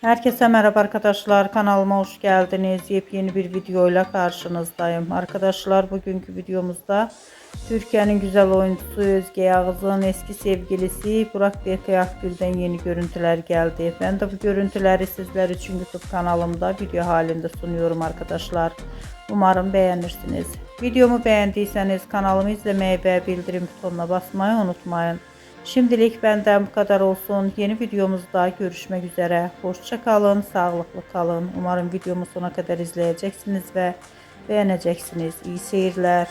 Herkese merhaba arkadaşlar, kanalıma hoş geldiniz. Yepyeni bir videoyla karşınızdayım. Arkadaşlar, bugünkü videomuzda Türkiye'nin güzel oyuncusu Özge Yağız'ın eski sevgilisi Burak Berkay Akgül'den yeni görüntüler geldi. Ben de bu görüntüleri sizler için YouTube kanalımda video halinde sunuyorum arkadaşlar. Umarım beğenirsiniz. Videomu beğendiyseniz kanalımı izlemeyi ve bildirim butonuna basmayı unutmayın. Şimdilik benden bu kadar olsun. Yeni videomuzda görüşmek üzere. Hoşça kalın, sağlıklı kalın. Umarım videomu sona kadar izleyeceksiniz ve beğeneceksiniz. İyi seyirler.